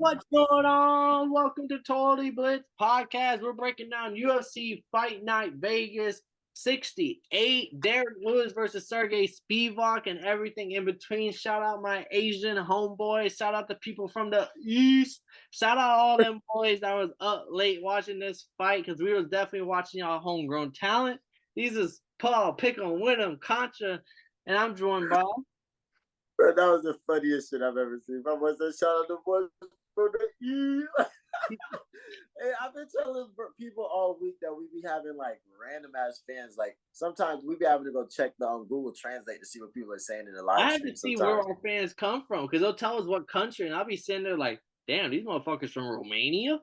What's going on? Welcome to Totally Blitz Podcast. We're breaking down UFC Fight Night Vegas 68, Derrick Lewis versus Sergey Spivac, and everything in between. Shout out my Asian homeboys. Shout out the people from the East. Shout out all them boys that was up late watching this fight because we was definitely watching y'all homegrown talent. These is Paul, Pick'em, Win'em, Contra, and I'm joined by. Bro, that was the funniest shit I've ever seen. My boy said, shout out to boys from the East. Hey, I've been telling people all week that we be having like random ass fans. Like sometimes we be having to go check the Google Translate to see what people are saying in the live I have stream. to see Sometimes. where our fans come from because they'll tell us what country, and I'll be sitting there like, damn, these motherfuckers from Romania?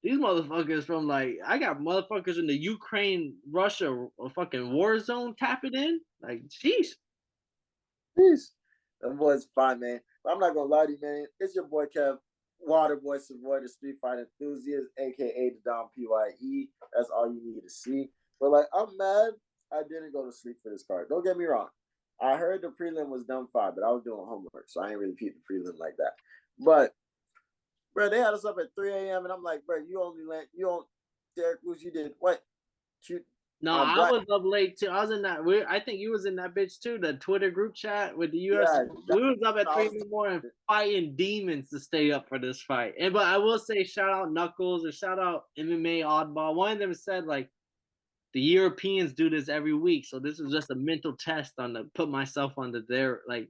These motherfuckers from like, I got motherfuckers in the Ukraine, Russia, fucking war zone tapping in. Like, jeez. Peace. That boy's fine, man. But I'm not gonna lie to you, man. It's your boy Kev, Waterboy Savoy, the street fight enthusiast, aka the Dom PYE. That's all you need to see. But like, I'm mad I didn't go to sleep for this card. Don't get me wrong. I heard the prelim was dumb 5, but I was doing homework, so I ain't really peeped the prelim like that. But bro, they had us up at 3 a.m. and I'm like, bro, Derrick Lewis, you did what? No, I was up late too. I was in that. I think you was in that bitch too. The Twitter group chat with the UFC. Yeah, we was up at 3 in the morning fighting demons to stay up for this fight. But I will say, shout out Knuckles or shout out MMA Oddball. One of them said like the Europeans do this every week, so this was just a mental test on to put myself under their like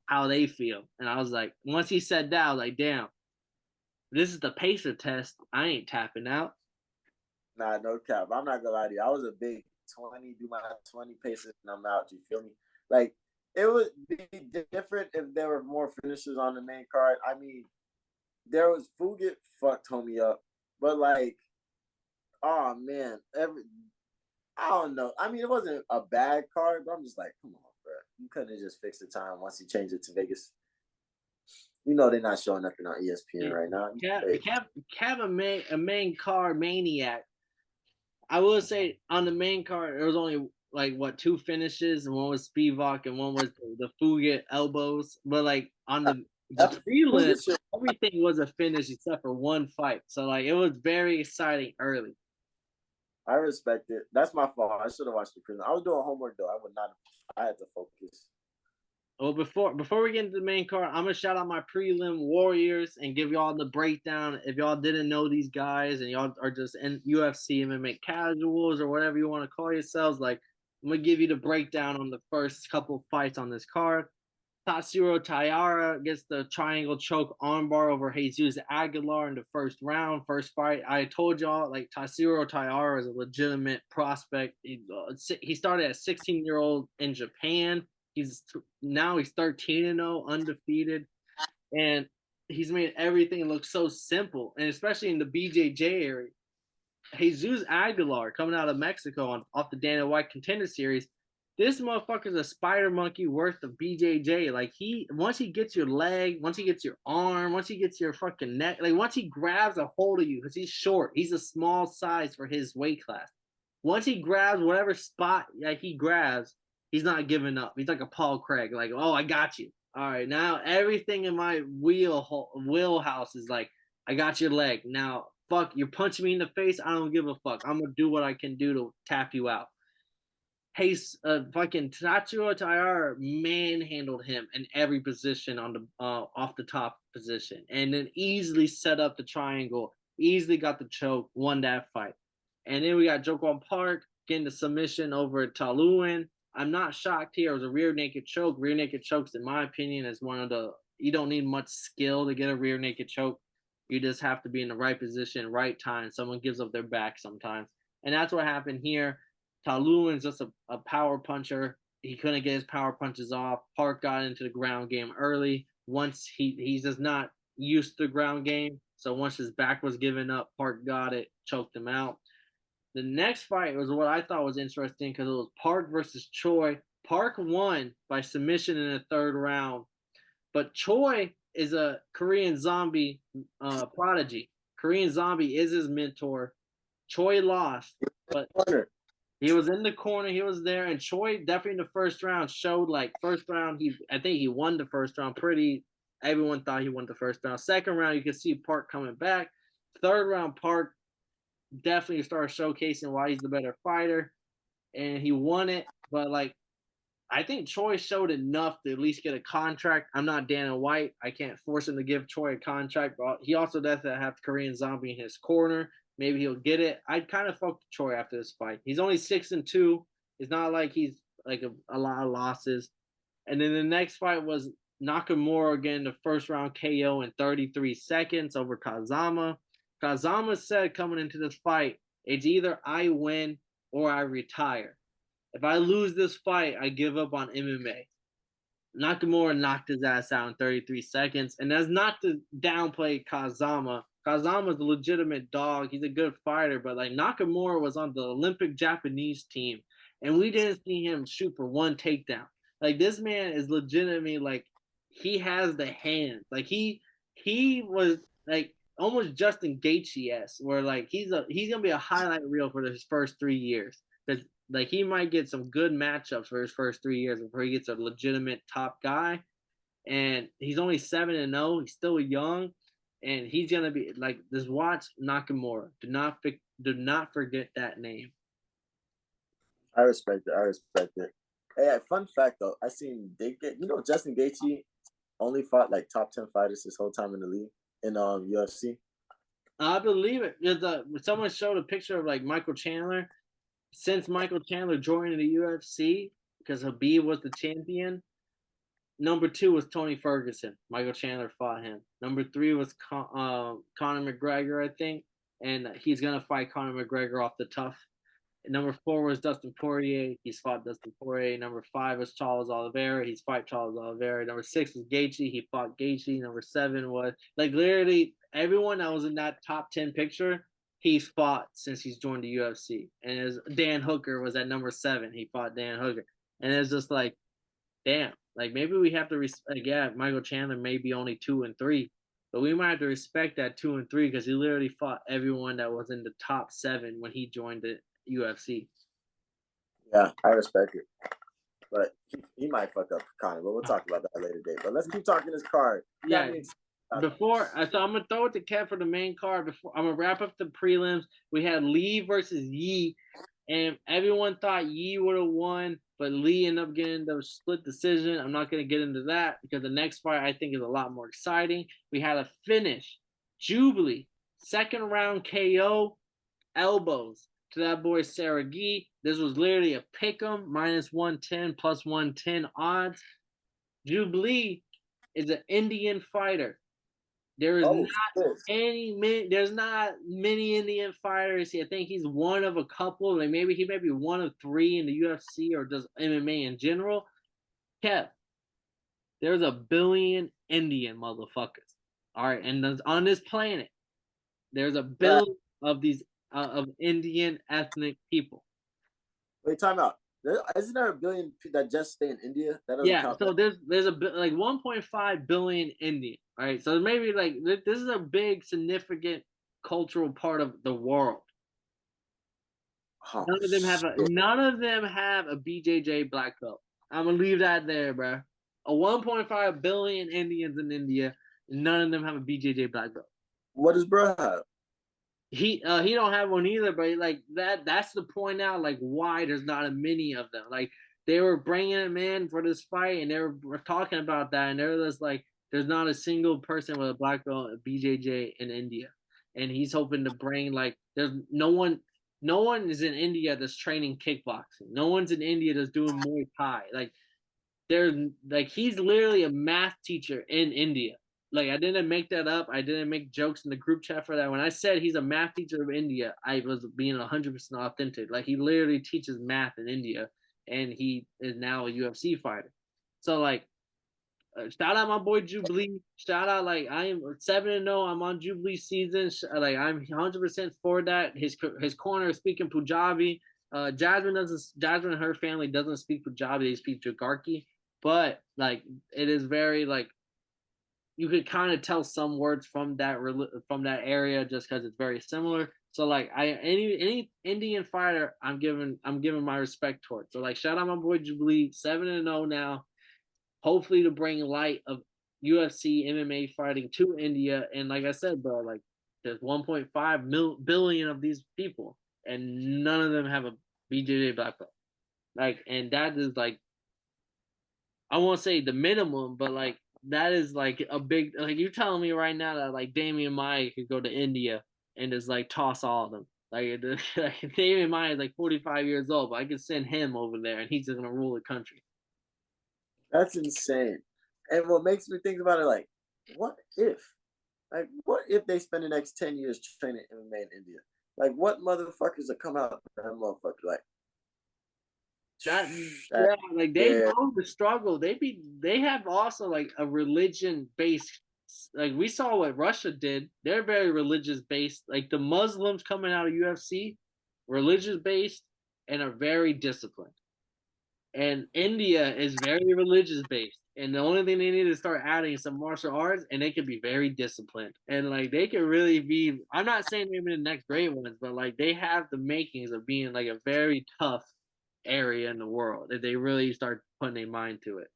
how they feel. And I was like, once he said that, I was like, damn, this is the pacer test. I ain't tapping out. Nah, no cap. I'm not gonna lie to you. I was a big 20, do my 20 paces, and I'm out. You feel me? Like, it would be different if there were more finishers on the main card. I mean, there was Fugit fucked homie up, but like, oh man, I don't know. I mean, it wasn't a bad card, but I'm just like, come on, bro. You couldn't have just fixed the time once he changed it to Vegas. You know they're not showing nothing on ESPN right now. Kev a main card maniac. I will say on the main card, there was only like what 2 finishes, and one was Spivac and one was the Fugit elbows. But like on the prelim, everything was a finish except for one fight. So like it was very exciting early. I respect it. That's my fault. I should have watched the prelim. I was doing homework though. I would not. I had to focus. Well, before we get into the main card, I'm gonna shout out my prelim warriors and give y'all the breakdown. If y'all didn't know these guys and y'all are just in UFC MMA casuals or whatever you want to call yourselves, like I'm gonna give you the breakdown on the first couple fights on this card. Tatsuro Taira gets the triangle choke armbar over Jesus Aguilar in the first round, first fight. I told y'all like Tatsuro Taira is a legitimate prospect. He started as 16-year-old in Japan. He's 13-0, undefeated, and he's made everything look so simple. And especially in the BJJ area, Jesus Aguilar coming out of Mexico off the Dana White Contender Series. This motherfucker's a spider monkey worth of BJJ. Like once he gets your leg, once he gets your arm, once he gets your fucking neck, like once he grabs a hold of you, because he's short, he's a small size for his weight class. Once he grabs whatever spot like he grabs, he's not giving up. He's like a Paul Craig, like, oh, I got you. All right, now everything in my wheelhouse is like, I got your leg. Now, fuck, you're punching me in the face. I don't give a fuck. I'm gonna do what I can do to tap you out. Hey, fucking Tatsuro Taira manhandled him in every position on the off the top position, and then easily set up the triangle. Easily got the choke, won that fight. And then we got Joquan Park getting the submission over Taluin. I'm not shocked here. It was a rear naked choke. Rear naked chokes, in my opinion, is one of the, you don't need much skill to get a rear naked choke. You just have to be in the right position, right time. Someone gives up their back sometimes. And that's what happened here. Taluin's just a power puncher. He couldn't get his power punches off. Park got into the ground game early. Once he's just not used to the ground game. So once his back was given up, Park got it, choked him out. The next fight was what I thought was interesting because it was Park versus Choi. Park won by submission in the third round, but Choi is a Korean Zombie prodigy. Korean Zombie is his mentor. Choi lost, but he was in the corner. He was there, and Choi definitely in the first round showed like first round. I think he won the first round pretty Everyone thought he won the first round. Second round, you could see Park coming back. Third round, Park definitely started showcasing why he's the better fighter, and he won it. But like, I think Choi showed enough to at least get a contract. I'm not Dana White. I can't force him to give Choi a contract, but he also doesn't have Korean Zombie in his corner. Maybe he'll get it. I'd kind of fuck Choi after this fight. He's only 6-2. It's not like he's like a lot of losses. And then the next fight was Nakamura again, the first round KO in 33 seconds over Kazama. Kazama said coming into this fight, it's either I win or I retire. If I lose this fight, I give up on MMA. Nakamura knocked his ass out in 33 seconds. And that's not to downplay Kazama. Kazama's a legitimate dog. He's a good fighter, but like Nakamura was on the Olympic Japanese team, and we didn't see him shoot for one takedown. Like this man is legitimately like he has the hands. Like he was like almost Justin Gaethje-esque, where like he's gonna be a highlight reel for his first 3 years. Because like he might get some good matchups for his first 3 years before he gets a legitimate top guy. And he's only 7-0. He's still young, and he's gonna be like this. Watch Nakamura. Do not forget that name. I respect it. I respect it. Hey, fun fact though, I seen Justin Gaethje only fought like top 10 fighters his whole time in the league in UFC. I believe it. Someone showed a picture of like Michael Chandler. Since Michael Chandler joined the UFC, because Habib was the champion, number 2 was Tony Ferguson. Michael Chandler fought him. Number 3 was Conor McGregor, I think, and he's gonna fight Conor McGregor off the tough. And number 4 was Dustin Poirier. He's fought Dustin Poirier. Number 5 was Charles Oliveira. He's fought Charles Oliveira. Number 6 was Gaethje. He fought Gaethje. Number 7 was like literally everyone that was in that top 10 picture. He's fought since he's joined the UFC. And as Dan Hooker was at number 7, he fought Dan Hooker. And it's just like, damn, like maybe we have to yeah, Michael Chandler may be only 2 and 3, but we might have to respect that 2 and 3 because he literally fought everyone that was in the top 7 when he joined the UFC. Yeah, I respect it, but he might fuck up Conor. But we'll talk about that later date. But let's keep talking this card. Yeah. Before, so I'm gonna throw it to Kev for the main card. Before I'm gonna wrap up the prelims. We had Lee versus Yi, and everyone thought Yi would have won, but Lee ended up getting the split decision. I'm not gonna get into that because the next fight I think is a lot more exciting. We had a finish, Jubilee, second round KO, elbows to that boy Saragi. This was literally a pick'em, -110, +110 odds. Jubilee is an Indian fighter. There is there's not many Indian fighters. I think he's one of a couple. Like maybe he may be one of 3 in the UFC or just MMA in general. Kev, there's a billion Indian motherfuckers. All right, and on this planet, there's a billion of these of Indian ethnic people. Wait, time out. Isn't there a billion that just stay in India? That doesn't count. So there's a like 1.5 billion Indian. All right, so maybe like this is a big significant cultural part of the world. None of them have a BJJ black belt. I'm gonna leave that there, bro. A 1.5 billion Indians in India, none of them have a BJJ black belt. What does bro have? He don't have one either, but like that's the point out, like why there's not a many of them. Like they were bringing him in for this fight, and they were talking about that, and they're just like, there's not a single person with a black belt at BJJ in India, and he's hoping to bring like there's no one is in India that's training kickboxing. No one's in India that's doing Muay Thai. Like there's like he's literally a math teacher in India. Like I didn't make that up. I didn't make jokes in the group chat for that. When I said he's a math teacher of India, I was being 100% authentic. Like he literally teaches math in India, and he is now a UFC fighter. So like, shout out my boy Jubilee. Shout out like I am 7-0. I'm on Jubilee season. Like I'm 100% for that. His corner is speaking Punjabi. Jasmine and her family doesn't speak Punjabi. They speak Jagarki. But like it is very like. You could kind of tell some words from that area just because it's very similar. So like any Indian fighter, I'm giving my respect towards. So like shout out my boy Jubilee, 7-0 now. Hopefully to bring light of UFC MMA fighting to India, and like I said, bro, like there's 1.5 billion of these people, and none of them have a BJJ black belt. Like, and that is like, I won't say the minimum, but like that is like a big, like you're telling me right now that like Damian Maya could go to India and just like toss all of them. Like, like Damian Maya is like 45 years old, but I could send him over there and he's just gonna rule the country. That's insane. And what makes me think about it, like, what if? Like, what if they spend the next 10 years training MMA in India? Like, what motherfuckers will come out that motherfucker? Like, That that, yeah, like they yeah, know the struggle. They have also like a religion based. Like we saw what Russia did. They're very religious based. Like the Muslims coming out of UFC, religious based and are very disciplined. And India is very religious based. And the only thing they need to start adding is some martial arts, and they can be very disciplined. And like they can really be. I'm not saying they're the next great ones, but like they have the makings of being like a very tough area in the world if they really start putting their mind to it.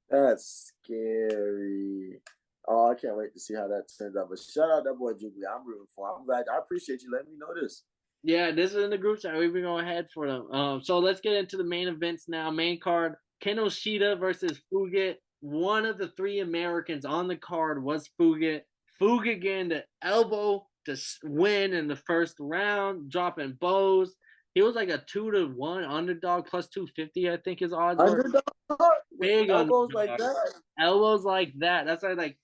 that's scary. Oh, I can't wait to see how that turns out. But shout out that boy Jubilee. I'm rooting for him. I'm glad. I appreciate you letting me know this. Yeah, this is in the group chat. We've been going ahead for them. So let's get into the main events now. Main card: Kenoshita versus Fugit. One of the three Americans on the card was Fugit. Fugit getting the elbow to win in the first round, dropping bows. He was like a 2-1 underdog, plus 250, I think his odds were. Underdog with Big elbows like underdog. that. Elbows like that. That's like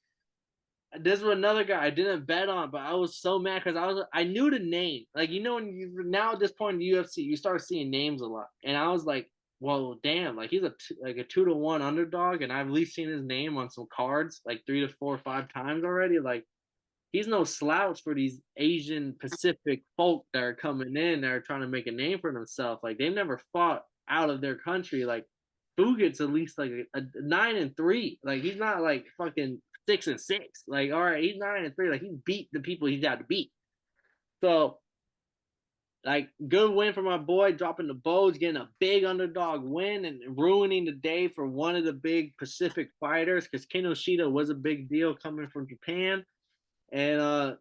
this was another guy I didn't bet on, but I was so mad because I knew the name. Like when you now at this point in the UFC, you start seeing names a lot, and I was like, well, damn, like he's like a 2-1 underdog, and I've at least seen his name on some cards like 3 to 4 or 5 times already. Like he's no slouch for these Asian Pacific folk that are coming in that are trying to make a name for themselves. Like they've never fought out of their country. Like Fugit's at least like a 9-3. Like he's not like fucking 6-6. Like all right, he's 9-3. Like he's beat the people he's got to beat. So like good win for my boy, dropping the bows, getting a big underdog win, and ruining the day for one of the big Pacific fighters because Kinoshita was a big deal coming from Japan. And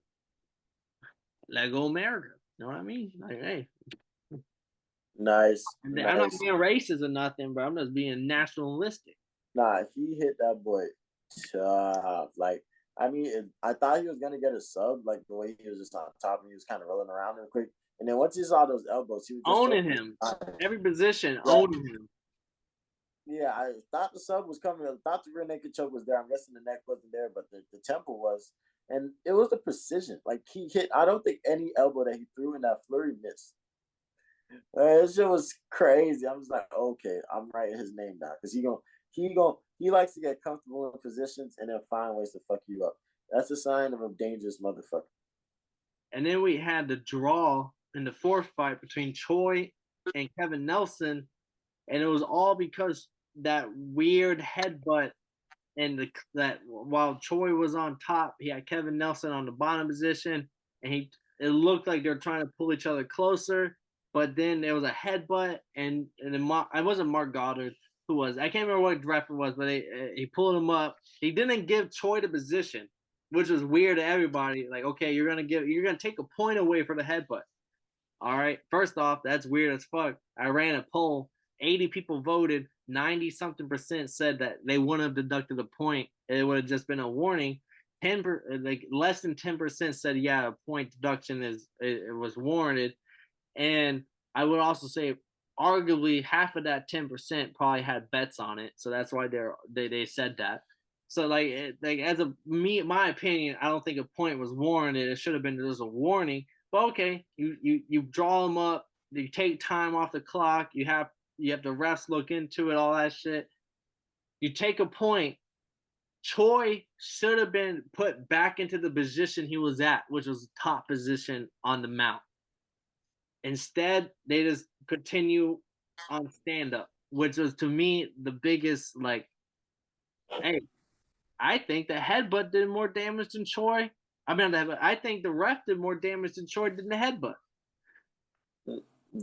let go America. You know what I mean? Like, hey, Nice, I'm not nice. being racist or nothing, but I'm just being nationalistic. Nah, he hit that boy tough. Like, I mean, I thought he was gonna get a sub, like the way he was just on top and he was kind of rolling around real quick. And then once he saw those elbows, he was just so Owning him. Every position, yeah, owning him. yeah. I thought the sub was coming. I thought the rear naked choke was there. I'm guessing the neck wasn't there, but the temple was. And it was the precision. Like he hit. I don't think any elbow that he threw in that flurry missed. That shit was crazy. I was like, okay, I'm writing his name down because he likes to get comfortable in positions and then find ways to fuck you up. That's a sign of a dangerous motherfucker. And then we had the draw in the fourth fight between Choi and Kevin Nelson. And it was all because that weird headbutt and that while Choi was on top, he had Kevin Nelson on the bottom position, and it looked like they're trying to pull each other closer. But then there was a headbutt, and then I wasn't Mark Goddard who was. I can't remember what ref it was, but he pulled him up. He didn't give Choi the position, which was weird to everybody. Like, okay, you're gonna take a point away for the headbutt. All right. First off, that's weird as fuck. I ran a poll. 80 people voted. 90 something percent said that they wouldn't have deducted a point. It would have just been a warning. Like less than 10% said, yeah, a point deduction it was warranted. And I would also say arguably half of that 10% probably had bets on it. So that's why they said that. So like as a my opinion, I don't think a point was warranted. It should have been just a warning. But okay, you draw them up, you take time off the clock, you have the refs look into it, all that shit. You take a point. Choi should have been put back into the position he was at, which was the top position on the mount. Instead, they just continue on stand up, which was to me the biggest like, hey, I think the headbutt did more damage than Choi. I mean, I think the ref did more damage than Choi did the headbutt.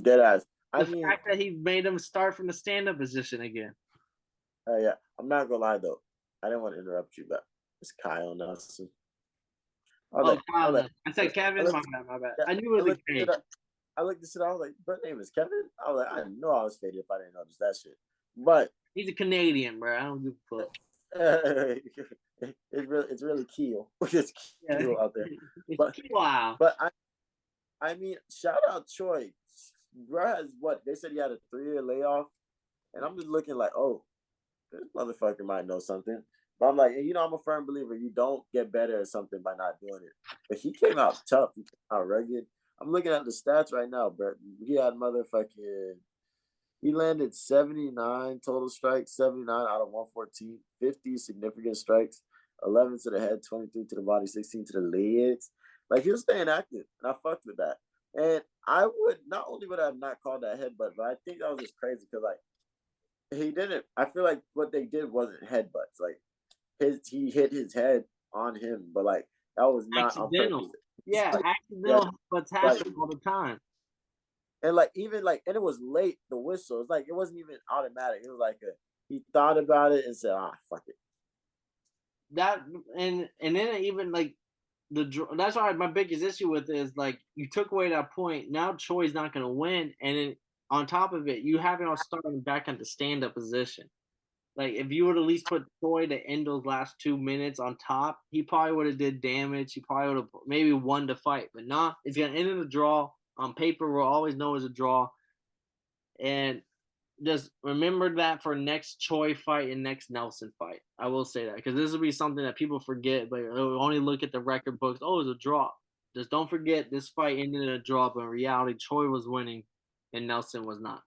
Dead ass. I The mean, fact that he made him start from the stand up position again. yeah, I'm not gonna lie though. I didn't want to interrupt you, but it's Kyle Nelson. Oh, I Kyle was like, Nelson. I said I Kevin. looked, My bad. yeah, I knew I it was looked a it K. up. I looked this up. I was like, "Bro, name is Kevin." I was like, I know I was faded if I didn't notice that shit. But He's a Canadian, bro. I don't give a fuck. it's really Keel. It's Yeah, Keel out there. it's But wow. but I mean, shout out Troy. Bro has what they said he had a 3-year layoff, and I'm just looking like, oh, this motherfucker might know something. But I'm like, I'm a firm believer. You don't get better at something by not doing it. But he came out tough. He came out rugged. I'm looking at the stats right now, bro. He had motherfucking. He landed 79 total strikes, 79 out of 114, 50 significant strikes, 11 to the head, 23 to the body, 16 to the legs. Like he was staying active, and I fucked with that. And I would not only would I have not called that headbutt, but I think that was just crazy because like he didn't. I feel like what they did wasn't headbutts. Like he hit his head on him, but like that was not on purpose. Accidental. Yeah, Like, yeah, accidental what's like happened all the time. and like even like and it was late the whistle. It's like it wasn't even automatic. It was like he thought about it and said, fuck it. That and then even like that's why my biggest issue with it is like you took away that point. Now Troy's not going to win, and then on top of it, you have him starting back at the stand up position. Like if you would at least put Troy to end those last 2 minutes on top, he probably would have did damage. He probably would have maybe won the fight, but not. It's gonna end in a draw. On paper, we'll always know as a draw. And just remember that for next Choi fight and next Nelson fight. I will say that because this will be something that people forget, but only look at the record books. Oh, it's a draw. Just don't forget this fight ended in a draw, but in reality, Choi was winning and Nelson was not.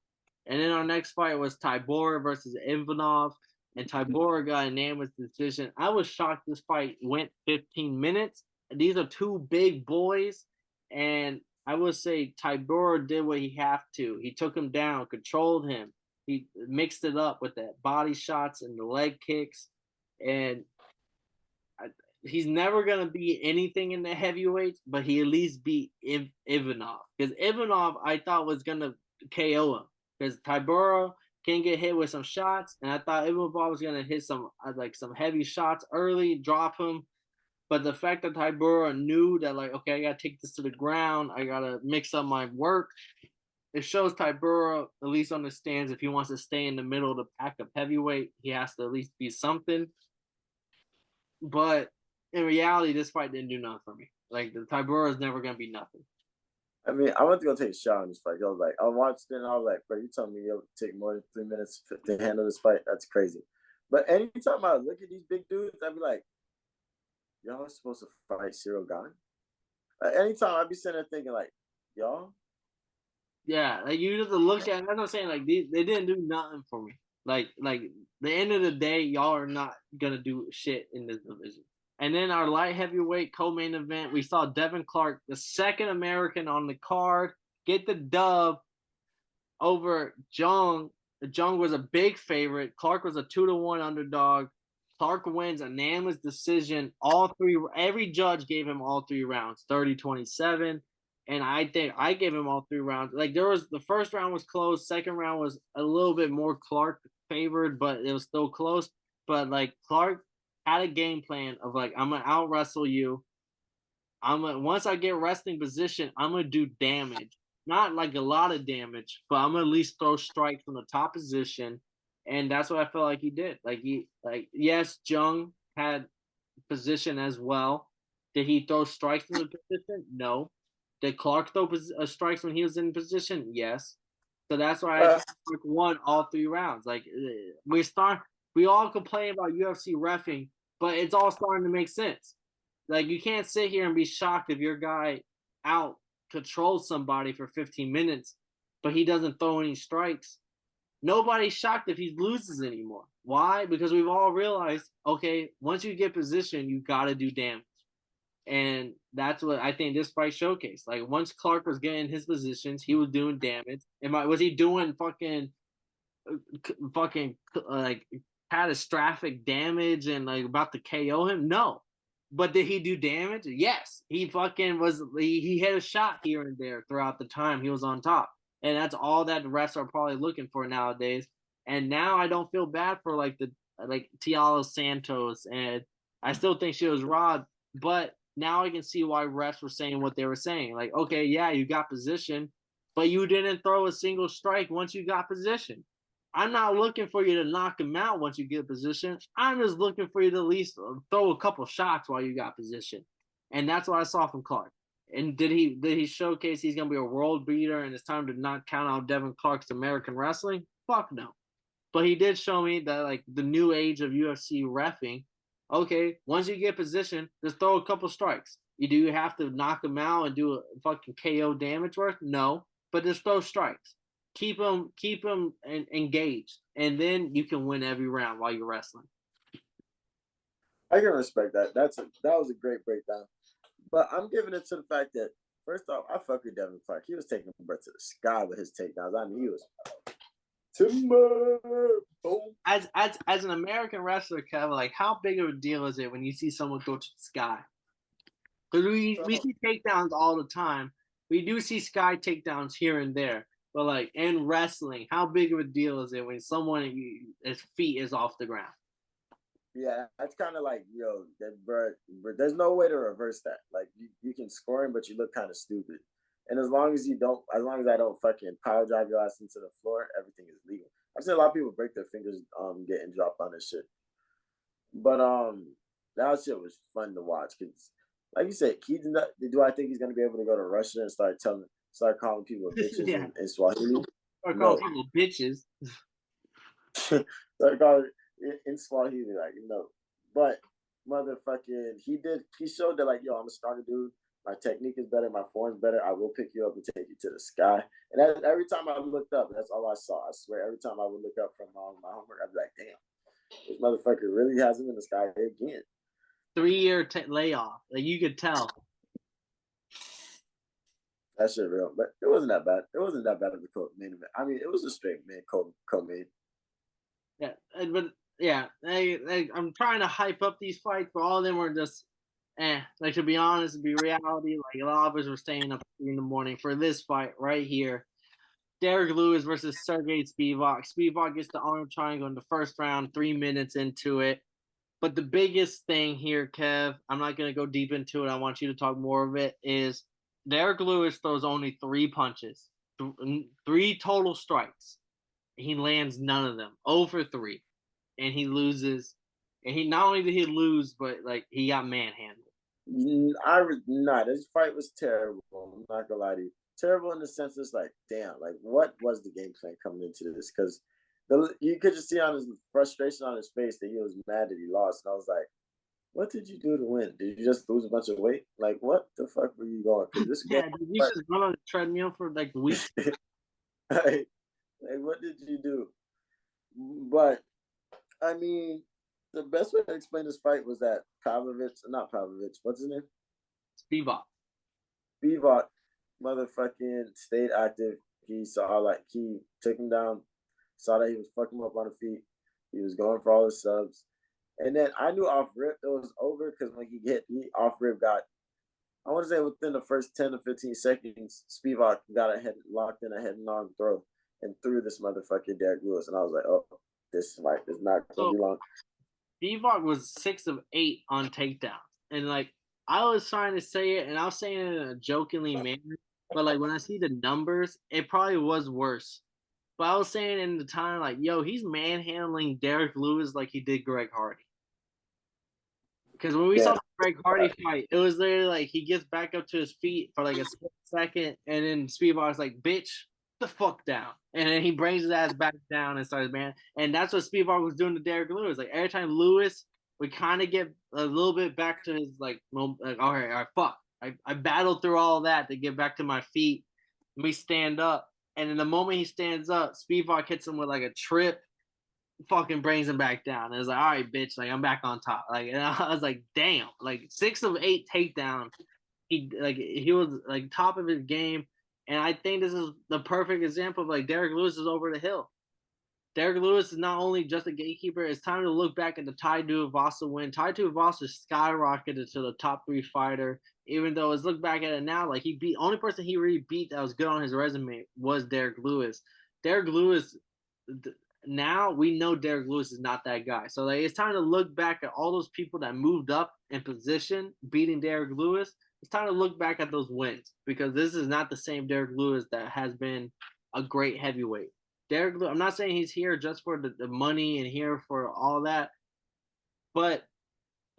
And then our next fight was Tybura versus Ivanov, and Tybura got a unanimous decision. I was shocked this fight went 15 minutes. These are two big boys, and I would say Tybura did what he had to. He took him down, controlled him. He mixed it up with that body shots and the leg kicks, and he's never gonna beat anything in the heavyweights, but he at least beat Ivanov because Ivanov I thought was gonna KO him because Tybura can get hit with some shots, and I thought Ivanov was gonna hit some heavy shots early, drop him. But the fact that Tybura knew that, like, okay, I gotta take this to the ground, I gotta mix up my work. It shows Tybura at least understands if he wants to stay in the middle of the pack of heavyweight, he has to at least be something. But in reality, this fight didn't do nothing for me. Like the Tybura is never gonna be nothing. I mean, I went to go take a shot on this fight. I was like, I watched it and I was like, bro, you telling me it'll take more than 3 minutes to handle this fight? That's crazy. But anytime I look at these big dudes, I'd be like, y'all are supposed to fight Cyril Gane? Anytime I'd be sitting there thinking like, y'all? Yeah, like you just look at. That's what I'm saying. Like they didn't do nothing for me. Like the end of the day, y'all are not gonna do shit in this division. And then our light heavyweight co-main event, we saw Devin Clark, the second American on the card, get the dub over Jung. Jung was a big favorite. Clark was a 2-1 underdog. Clark wins a unanimous decision. Every judge gave him all 3 rounds, 30-27. And I think I gave him all 3 rounds. Like the first round was close. Second round was a little bit more Clark favored, but it was still close. But like Clark had a game plan of like, I'm gonna out wrestle you. Once I get resting position, I'm gonna do damage. Not like a lot of damage, but I'm gonna at least throw strikes from the top position. And that's what I felt like he did. Yes, Jung had position as well. Did he throw strikes in the position? No. Did Clark throw strikes when he was in position? Yes. So that's why I think Clark won all 3 rounds. Like we all complain about UFC reffing, but it's all starting to make sense. Like you can't sit here and be shocked if your guy out controls somebody for 15 minutes, but he doesn't throw any strikes. Nobody's shocked if he loses anymore. Why? Because we've all realized, okay, once you get position, you got to do damage. And that's what I think this fight showcased. Like once Clark was getting his positions, he was doing damage. Was he doing fucking like catastrophic damage and like about to KO him? No. But did he do damage? Yes. He fucking he hit a shot here and there throughout the time he was on top. And that's all that the refs are probably looking for nowadays. And now I don't feel bad for like like Tiala Santos, and I still think she was robbed. But now I can see why refs were saying what they were saying. Like, okay, yeah, you got position, but you didn't throw a single strike once you got position. I'm not looking for you to knock him out once you get position. I'm just looking for you to at least throw a couple shots while you got position. And that's what I saw from Clark. And did he showcase he's gonna be a world beater and it's time to not count out Devin Clark's American wrestling? Fuck no. But he did show me that like the new age of UFC reffing. Okay, once you get position, just throw a couple strikes. Do you have to knock him out and do a fucking KO damage work? No, but just throw strikes. Keep him engaged, and then you can win every round while you're wrestling. I can respect that. That was a great breakdown. But I'm giving it to the fact that first off, I fuck with Devin Clark. He was taking the breath to the sky with his takedowns. I mean, he was timber. Boom. As an American wrestler, Kevin, like how big of a deal is it when you see someone go to the sky? Because we see takedowns all the time. We do see sky takedowns here and there. But like in wrestling, how big of a deal is it when someone his feet is off the ground? Yeah, that's kind of like, but there's no way to reverse that. Like you can score him, but you look kind of stupid. And as long as I don't fucking pile drive your ass into the floor, everything is legal. I've seen a lot of people break their fingers getting dropped on this shit. But that shit was fun to watch because, like you said, do I think he's gonna be able to go to Russia and start calling people bitches Yeah. in Swahili? Or calling people bitches. Start calling in Swahili, like, but motherfucking, he showed that, like, yo, I'm a stronger dude. My technique is better. My form's better. I will pick you up and take you to the sky. And every time I looked up, that's all I saw. I swear, every time I would look up from my homework, I'd be like, damn, this motherfucker really has him in the sky again. 3-year layoff. Like, you could tell. That shit real. But it wasn't that bad. It wasn't that bad of a main event. I mean, it was a straight co-main. Yeah, but yeah, I'm trying to hype up these fights, but all of them were just, Like, to be honest, to be reality, like a lot of us were staying up in the morning for this fight right here. Derrick Lewis versus Sergey Spivac. Spivac gets the arm triangle in the first round, 3 minutes into it. But the biggest thing here, Kev, I'm not going to go deep into it. I want you to talk more of it, is Derrick Lewis throws only 3 punches, 3 total strikes. He lands none of them, 0 for 3. And he loses. And he not only did he lose, but like he got manhandled. This fight was terrible. I'm not gonna lie to you. Terrible in the sense it's like, damn, like what was the game plan coming into this? Because you could just see on his frustration on his face that he was mad that he lost. And I was like, what did you do to win? Did you just lose a bunch of weight? Like, what the fuck were you going? Because this did you just run on a treadmill for like weeks? like, what did you do? But I mean, the best way to explain this fight was that what's his name? Spivac, motherfucking stayed active. He took him down, saw that he was fucking him up on the feet. He was going for all his subs. And then I knew off rip it was over because when he off rip got, I want to say within the first 10 to 15 seconds, Spivac got locked in a head and arm throw and threw this motherfucking Derrick Lewis. And I was like, oh, this fight is not going to be long. Spivac was 6 of 8 on takedowns. And like, I was trying to say it, and I was saying it in a jokingly manner, but like when I see the numbers, it probably was worse. But I was saying in the time, like, yo, he's manhandling Derrick Lewis like he did Greg Hardy. Because when we saw the Greg Hardy fight, it was literally like he gets back up to his feet for like a split second, and then Spivac's like, bitch, the fuck down. And then he brings his ass back down and starts, man. And that's what Spivac was doing to Derrick Lewis. Like, every time Lewis would kind of get a little bit back to his, like all right, fuck. I battled through all of that to get back to my feet. Let me stand up. And in the moment he stands up, Spivac hits him with like a trip, fucking brings him back down. And it's like, all right, bitch, like I'm back on top. Like, and I was like, damn, like 6 of 8 takedowns. He was like top of his game. And I think this is the perfect example of like Derrick Lewis is over the hill. Derrick Lewis is not only just a gatekeeper, it's time to look back at the Tai Tuivasa win. Tai Tuivasa skyrocketed to the top 3 fighter, even though let's look back at it now, like only person he really beat that was good on his resume was Derrick Lewis. Derrick Lewis, now we know Derrick Lewis is not that guy. So like it's time to look back at all those people that moved up in position, beating Derrick Lewis. It's time to look back at those wins because this is not the same Derrick Lewis that has been a great heavyweight. Derrick Lewis, I'm not saying he's here just for the money and here for all that, but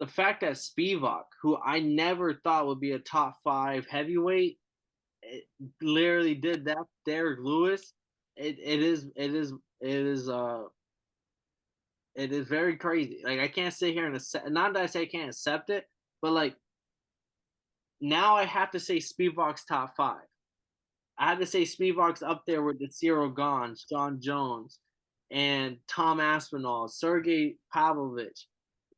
the fact that Spivac, who I never thought would be a top 5 heavyweight, it literally did that. Derrick Lewis, it is very crazy. Like I can't sit here and accept, not that I say I can't accept it, but like now I have to say Spivac's top 5. I had to say Spivac's up there with the Cyril Gons, John Jones, and Tom Aspinall, Sergey Pavlovich.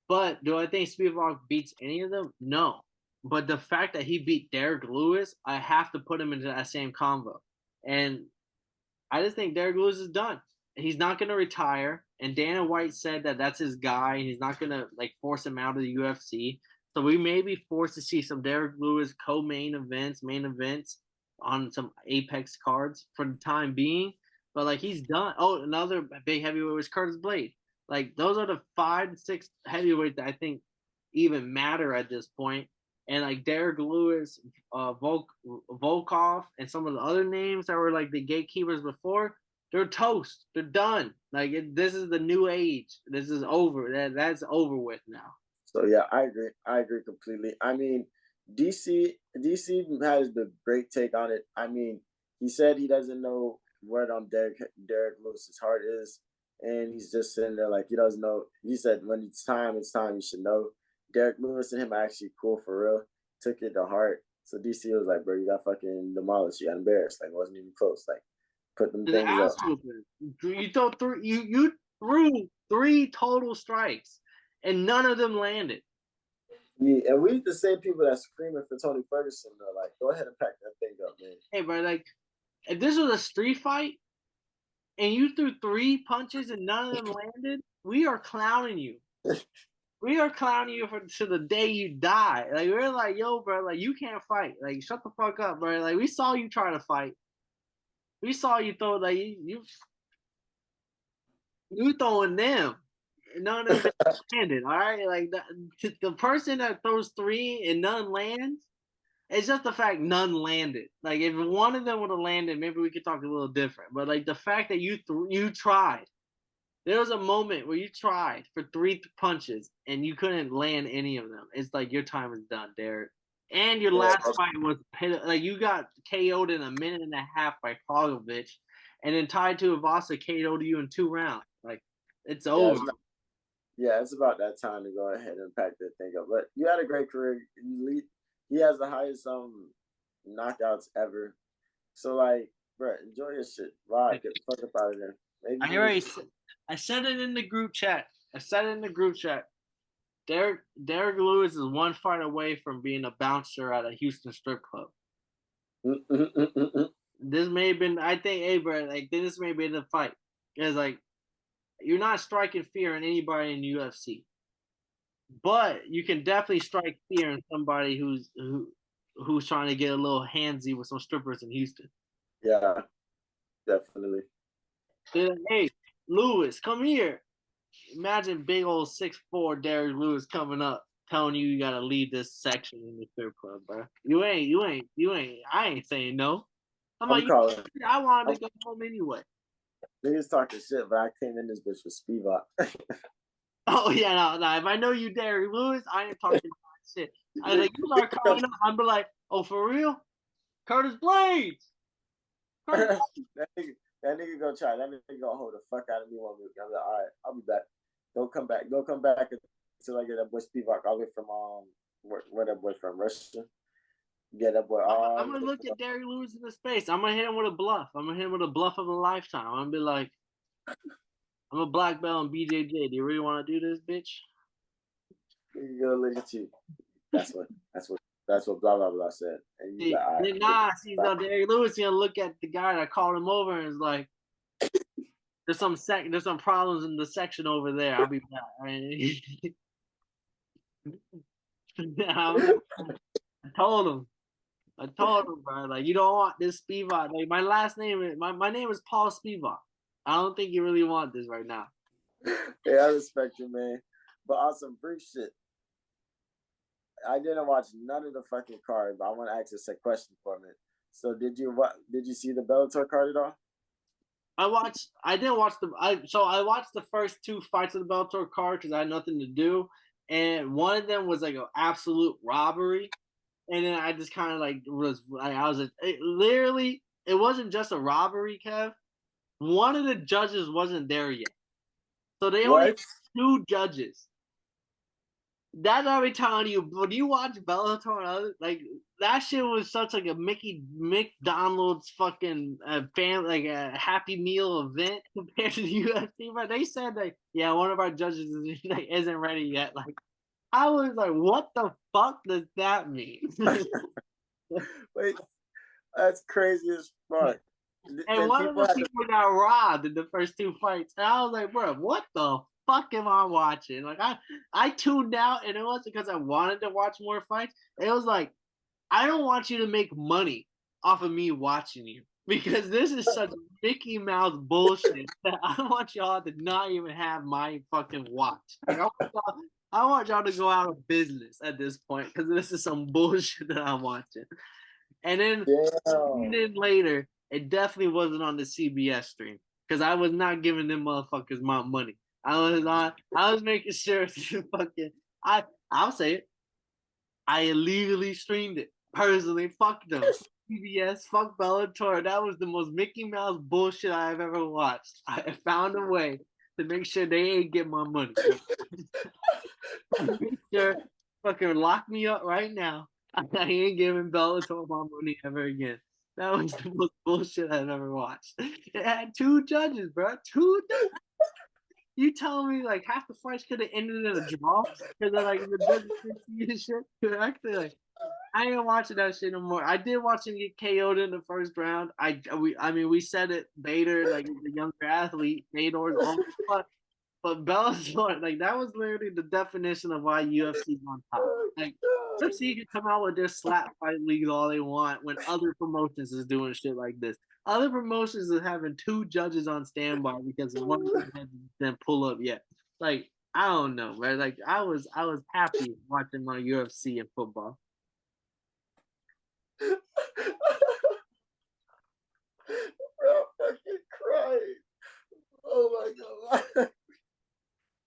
But do I think Spivac beats any of them? No. But the fact that he beat Derrick Lewis, I have to put him into that same convo. And I just think Derrick Lewis is done. He's not going to retire. And Dana White said that that's his guy. He's not going to like force him out of the UFC. So we may be forced to see some Derrick Lewis main events on some Apex cards for the time being. But like he's done. Oh, another big heavyweight was Curtis Blade. Like those are the 5 to 6 heavyweights that I think even matter at this point. And like Derrick Lewis, Volkov, and some of the other names that were like the gatekeepers before, they're toast. They're done. Like this is the new age. This is over. That's over with now. So yeah, I agree. I agree completely. I mean, DC has the great take on it. I mean, he said he doesn't know what Derrick Lewis's heart is, and he's just sitting there like he doesn't know. He said when it's time, you should know. Derrick Lewis and him are actually cool for real. Took it to heart. So DC was like, bro, you got fucking demolished. You got embarrassed. Like, it wasn't even close. Like, put them things up. You threw 3 total strikes, and none of them landed. Yeah, and we the same people that screaming for Tony Ferguson. Though, like, go ahead and pack that thing up, man. Hey, bro, like, if this was a street fight, and you threw 3 punches and none of them landed, we are clowning you. We are clowning you to the day you die. Like we're like, yo, bro, like you can't fight. Like shut the fuck up, bro. Like we saw you try to fight. We saw you throw like you throwing them. None of it landed. All right, like the person that throws 3 and none lands. It's just the fact none landed. Like if one of them would have landed, maybe we could talk a little different. But like the fact that you tried. There was a moment where you tried for 3 punches and you couldn't land any of them. It's like your time is done, Derrick. And your last fight was like you got KO'd in a minute and a half by Pavlovich, and then Tai Tuivasa KO'd you in 2 rounds. Like it's over. It's about that time to go ahead and pack that thing up. But you had a great career. He has the highest knockouts ever. So like, bro, enjoy your shit. Wow, get the fuck up out of there. Maybe I said it in the group chat. Derrick Lewis is 1 fight away from being a bouncer at a Houston strip club. This may have been, I think, hey, bro, like this may have been the fight. Because like you're not striking fear in anybody in the UFC, but you can definitely strike fear in somebody who's trying to get a little handsy with some strippers in Houston. Yeah, definitely. Hey, Lewis, come here. Imagine big old 6'4" Derrick Lewis coming up, telling you gotta leave this section in the strip club, bro. You ain't. I ain't saying no. I wanted to go home anyway. Niggas talking shit, but I came in this bitch with Spivac. Oh yeah, no. If I know you, Derrick Lewis, I ain't talking shit. I was like, you start coming up, I'm be like, oh, for real? Curtis Blades. That nigga gonna try. That nigga gonna hold the fuck out of me 1 week. I'm like, all right, I'll be back. Don't come back until I get that boy Spivac all the way from where that boy from, Russia. Get that boy. I'm gonna look at Derrick Lewis in his face. I'm gonna hit him with a bluff. I'm gonna hit him with a bluff of a lifetime. I'm gonna be like, I'm a black belt in BJJ. Do you really want to do this, bitch? You go look at you. That's what blah blah blah said. And you Derrick Lewis gonna look at the guy that called him over and is like, there's some problems in the section over there. I'll be back. I told him, bro, like you don't want this Spivac. Like my last name is my name is Paul Spivac. I don't think you really want this right now. Yeah, I respect you, man. But awesome, brief shit. I didn't watch none of the fucking card, but I want to ask a question for me. So did you see the Bellator card at all? I didn't watch I watched the first two fights of the Bellator card because I had nothing to do, and one of them was like an absolute robbery, and then I just kind of like was like I was literally it wasn't just a robbery, Kev. One of the judges wasn't there yet, so they only had What? two judges. That's what I'm telling you. When you watch Bellator, like that shit was such like a McDonald's fucking like a Happy Meal event compared to the UFC. But they said like, yeah, one of our judges isn't ready yet. Like I was like, what the fuck does that mean? Wait, that's crazy as fuck. And And one of people the had to. people got robbed in the first two fights. And I was like, bro, what the fuck am I watching? Like I tuned out, and it wasn't because I wanted to watch more fights. It was like, I don't want you to make money off of me watching you. Because this is such Mickey Mouse bullshit that I want y'all to not even have my fucking watch. Like I want y'all to go out of business at this point because this is some bullshit that I'm watching. And then Damn. later, it definitely wasn't on the CBS stream because I was not giving them motherfuckers my money. I was making sure to fucking I'll say it. I illegally streamed it personally. Fuck them. CBS, fuck Bellator. That was the most Mickey Mouse bullshit I've ever watched. I found a way to make sure they ain't get my money. Make sure fucking lock me up right now. I ain't giving Bellator my money ever again. That was the most bullshit I've ever watched. It had two judges, bro. Two judges. You telling me like half the fights could have ended in a draw because like the judges didn't see this shit correctly? Like I ain't watching that shit no more. I did watch him get KO'd in the first round. I mean we said it. Bader, like the younger athlete, Bader's all but Bellator, like that was literally the definition of why UFC's on top. Oh, Like God. UFC can come out with their slap fight leagues all they want when other promotions is doing shit like this. Other promotions are having two judges on standby because one of them didn't pull up yet. Like I don't know, right? Like I was happy watching my UFC and football. Bro, I'm fucking crying. Oh my God.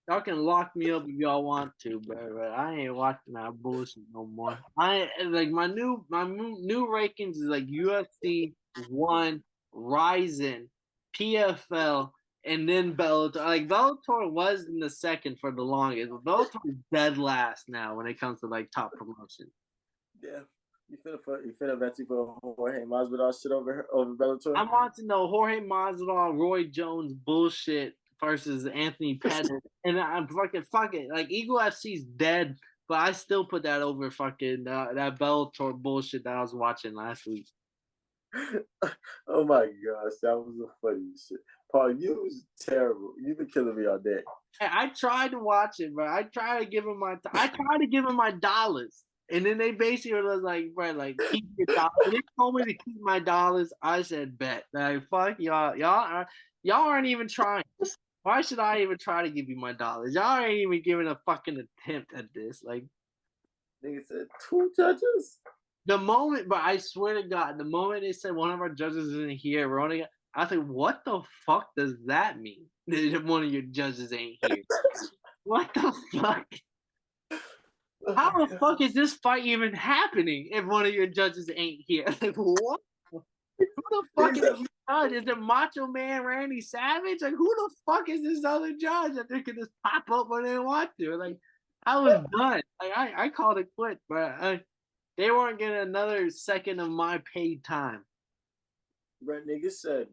Y'all can lock me up if y'all want to, but I ain't watching that bullshit no more. I like my new rankings is like UFC one, Ryzen, PFL, and then Bellator. Like Bellator was in the second for the longest, but Bellator is dead last now when it comes to like top promotion. Yeah. You finna bet you put Jorge Masvidal shit over Bellator? I'm watching the Jorge Masvidal, Roy Jones bullshit versus Anthony Pettis, and I'm fuck it. Like Eagle FC's dead, but I still put that over fucking that Bellator bullshit that I was watching last week. Oh my gosh, that was the funniest shit. Paul, you was terrible. You've been killing me all day. I tried to watch it, but I tried to give him my dollars. And then they basically was like, bro, like keep your dollars. They told me to keep my dollars. I said bet. Like fuck y'all aren't even trying. Why should I even try to give you my dollars? Y'all ain't even giving a fucking attempt at this. Like Nigga said two judges. the moment, but I swear to God, the moment they said one of our judges isn't here, we're only. I think, what the fuck does that mean? That one of your judges ain't here. What the fuck? Oh How my the God. fuck is this fight even happening if one of your judges ain't here? Like what? Who the fuck is the judge? Is it Macho Man Randy Savage? Like who the fuck is this other judge that they could just pop up when they want to? Like I was done. Like I called it quit, but they weren't getting another second of my paid time. Bro, nigga said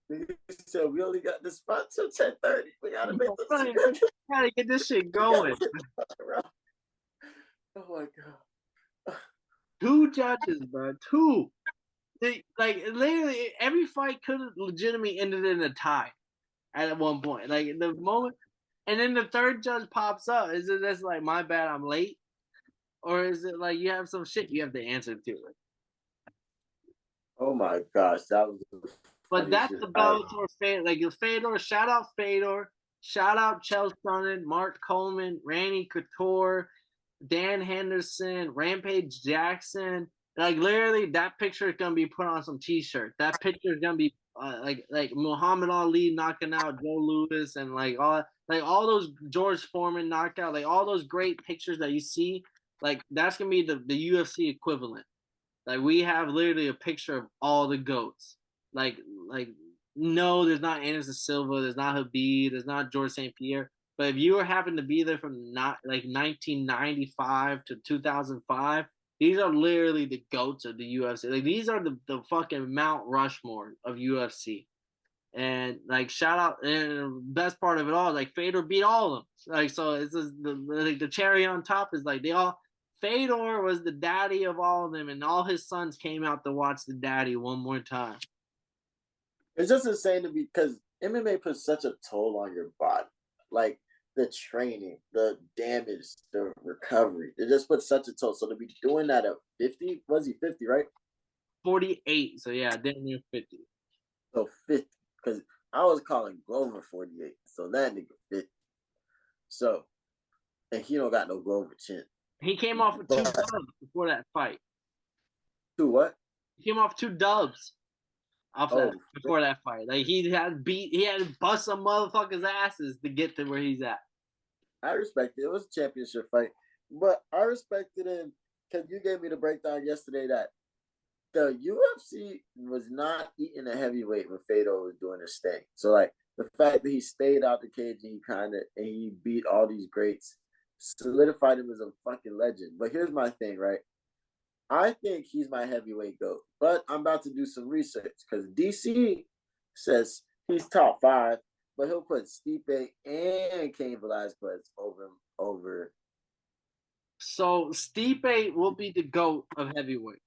we only got the spot till 10:30. We gotta make the Gotta get this shit going. Oh my God. Two judges, bro. Two. Like literally every fight could have legitimately ended in a tie at one point. Like the moment, and then the third judge pops up. Is it just like my bad, I'm late, or is it like you have some shit you have to answer to? Oh my gosh, that was the But funny that's shit. the All right. Bellator fan. Like Fedor, shout out Fedor, shout out Chael Sonnen, Mark Coleman, Randy Couture, Dan Henderson, Rampage Jackson. Like literally, that picture is gonna be put on some T-shirt. That picture is gonna be like Muhammad Ali knocking out Joe Louis and like all those George Foreman knockout, like all those great pictures that you see. Like that's gonna be the UFC equivalent. Like we have literally a picture of all the goats. Like no, there's not Anderson Silva, there's not Habib, there's not George St. Pierre. But if you happen to be there from not like 1995 to 2005, these are literally the goats of the UFC. Like these are the fucking Mount Rushmore of UFC. And like shout out, and the best part of it all, like Fedor beat all of them. Like so, it's just the cherry on top is like they all. Fedor was the daddy of all of them, and all his sons came out to watch the daddy one more time. It's just insane to be because MMA puts such a toll on your body. Like the training, the damage, the recovery. It just puts such a toll. So to be doing that at 50, was he 50, right? 48, so yeah, damn near 50. So 50. Because I was calling Glover 48. So that nigga 50. So, and he don't got no Glover chin. He came off with two But dubs before that fight. to what? He came off 2 dubs off that Oh, before that fight. Like he had to bust some motherfuckers' asses to get to where he's at. I respect it. It was a championship fight. But I respected him because you gave me the breakdown yesterday that the UFC was not eating a heavyweight when Fedor was doing his thing. So like the fact that he stayed out the cage and he beat all these greats solidified him as a fucking legend. But here's my thing, right? I think he's my heavyweight GOAT, but I'm about to do some research because DC says he's top 5, but he'll put Stipe and Cain Velasquez over. So Stipe will be the GOAT of heavyweight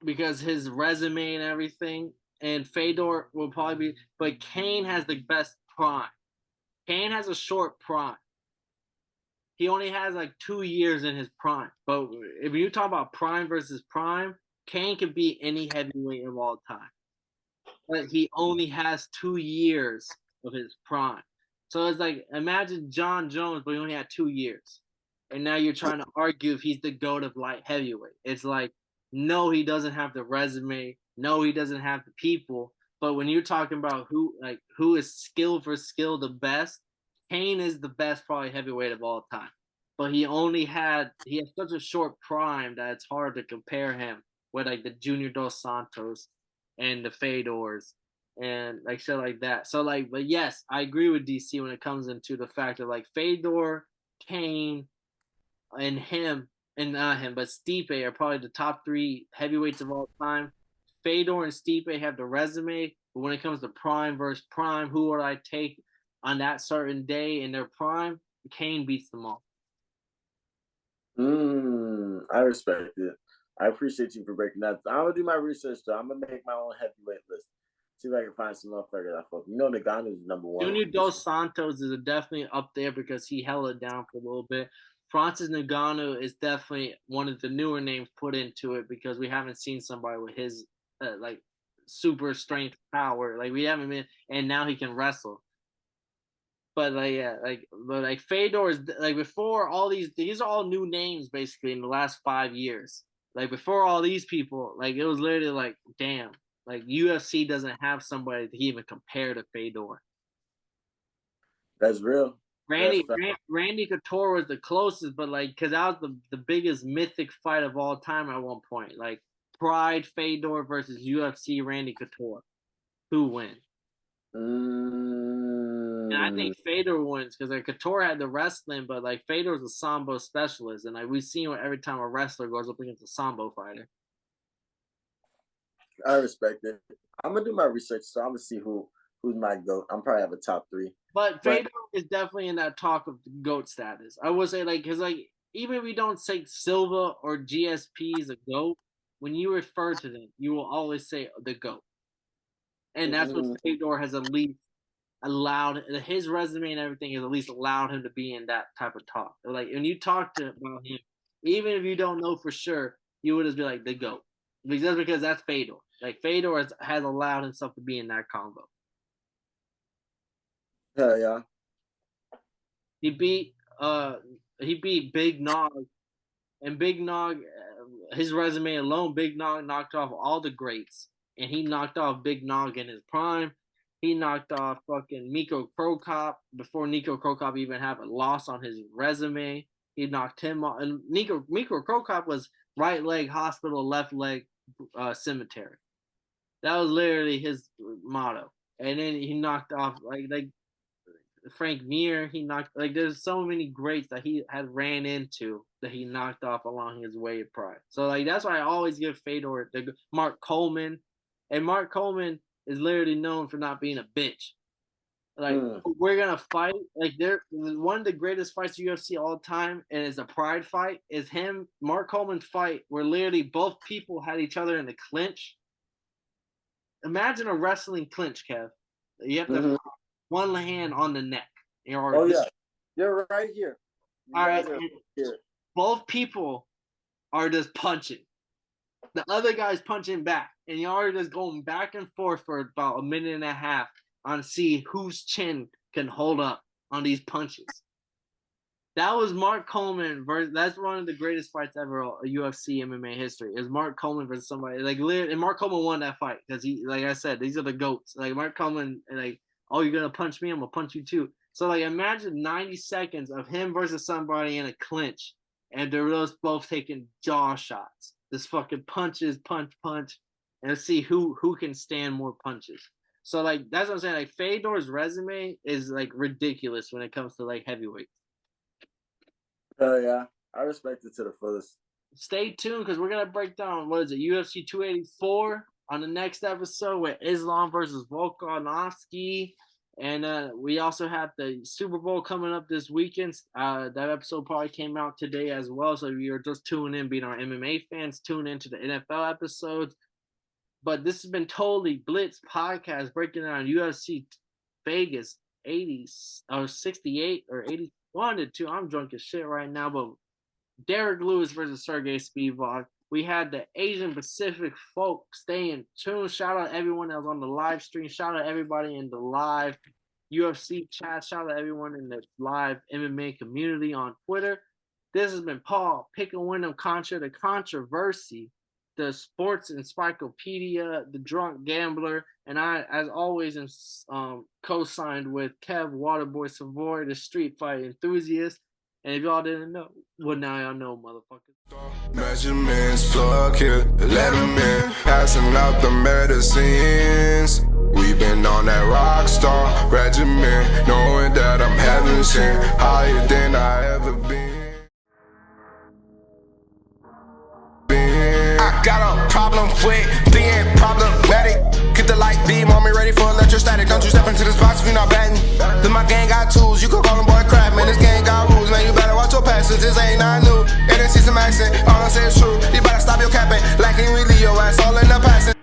because his resume and everything, and Fedor will probably be, but Cain has the best prime. Cain has a short prime. He only has like 2 years in his prime. But if you talk about prime versus prime, Cain could beat any heavyweight of all time. But he only has 2 years of his prime. So it's like imagine John Jones, but he only had 2 years. And now you're trying to argue if he's the GOAT of light heavyweight. It's like, no, he doesn't have the resume. No, he doesn't have the people. But when you're talking about who is skill for skill the best, Cain is the best probably heavyweight of all time. But he has such a short prime that it's hard to compare him with like the Junior Dos Santos and the Fedors and like shit like that. So like, but yes, I agree with DC when it comes into the fact that like Fedor, Cain, and him and not him, but Stipe are probably the top 3 heavyweights of all time. Fedor and Stipe have the resume, but when it comes to prime versus prime, who would I take on that certain day in their prime? Cain beats them all. I respect it. I appreciate you for breaking that. I'm gonna do my research though. I'm gonna make my own heavyweight list. See if I can find some motherfuckers I fuck. You know, Nagano is #1. Junior Dos Santos is definitely up there because he held it down for a little bit. Francis Ngannou is definitely one of the newer names put into it because we haven't seen somebody with his like super strength power. Like we haven't been, and now he can wrestle. But like yeah, but Fedor is like before all these are all new names basically in the last 5 years. Like before all these people, like it was literally like damn, like UFC doesn't have somebody to even compare to Fedor. That's real. That's Randy Couture was the closest, but like because that was the biggest mythic fight of all time at one point. Like Pride Fedor versus UFC Randy Couture, who wins? And I think Fedor wins because like Couture had the wrestling, but like Fedor's a sambo specialist, and like we've seen it every time a wrestler goes up against a sambo fighter. I respect it. I'm gonna do my research, so I'm gonna see who's my GOAT. I'm probably have a top 3. But Fedor is definitely in that talk of the GOAT status. I would say like because like even if we don't say Silva or GSP is a GOAT, when you refer to them, you will always say the GOAT. And that's what Fedor has at least allowed his resume and everything has at least allowed him to be in that type of talk. Like when you talk about him, even if you don't know for sure, you would just be like the GOAT. just because that's Fedor. Like Fedor has allowed himself to be in that combo. Hell yeah. He beat Big Nog, and Big Nog, his resume alone, Big Nog knocked off all the greats, and he knocked off Big Nog in his prime. He knocked off fucking Miko Krokop before Niko Krokop even had a loss on his resume. He knocked him off, and Miko Krokop was right leg hospital, left leg cemetery. That was literally his motto. And then he knocked off like Frank Mir. He knocked there's so many greats that he had ran into that he knocked off along his way of pride. So like that's why I always give Fedor Mark Coleman, and Mark Coleman is literally known for not being a bitch. Like we're gonna fight. Like one of the greatest fights UFC all time, and it's a pride fight. Is him Mark Coleman's fight where literally both people had each other in a clinch. Imagine a wrestling clinch, Kev. You have to have one hand on the neck. Oh yeah, you're right here. All right, both people are just punching. The other guy's punching back, and y'all are just going back and forth for about a minute and a half on see whose chin can hold up on these punches. That was Mark Coleman versus. That's one of the greatest fights ever in UFC MMA history. Is Mark Coleman versus somebody and Mark Coleman won that fight because he, like I said, these are the goats. Like Mark Coleman, like, oh, you're gonna punch me, I'm gonna punch you too. So like, imagine 90 seconds of him versus somebody in a clinch, and they're both taking jaw shots. This fucking punches, punch, and let's see who can stand more punches. So like, that's what I'm saying. Like Fedor's resume is like ridiculous when it comes to like heavyweights. Yeah, I respect it to the fullest. Stay tuned because we're gonna break down UFC 284 on the next episode with Islam versus Volkanovski, and we also have the Super Bowl coming up this weekend. That episode probably came out today as well. So if you're just tuning in, being our MMA fans, tune into the NFL episodes. But this has been Totally Blitz podcast breaking down UFC Vegas 68 or 80. 1-2. I'm drunk as shit right now, but Derrick Lewis versus Sergey Spivac. We had the Asian Pacific folk staying tuned. Shout out everyone that was on the live stream. Shout out everybody in the live UFC chat. Shout out everyone in the live MMA community on Twitter. This has been Paul Pick and Wyndham Contra, the Controversy, the Sports Encyclopedia, the Drunk Gambler, and I, as always, am co-signed with Kev Waterboy Savoy, the Street Fight Enthusiast. And if y'all didn't know, well, now y'all know, motherfuckers. Measurements, plug here, let them in, passing out the medicines. We've been on that rock star regimen, knowing that I'm heaven sent, higher than I ever been. I got a problem with being problematic. Get the light beam on me, ready for electrostatic. Don't you step into this box if you're not batting. Then my gang got tools, you can call them boy crap. Man, this gang got rules, man, you better watch your passes. This ain't not new, and see some accent, all I say is true. You better stop your capping, lacking really your ass all in the passing.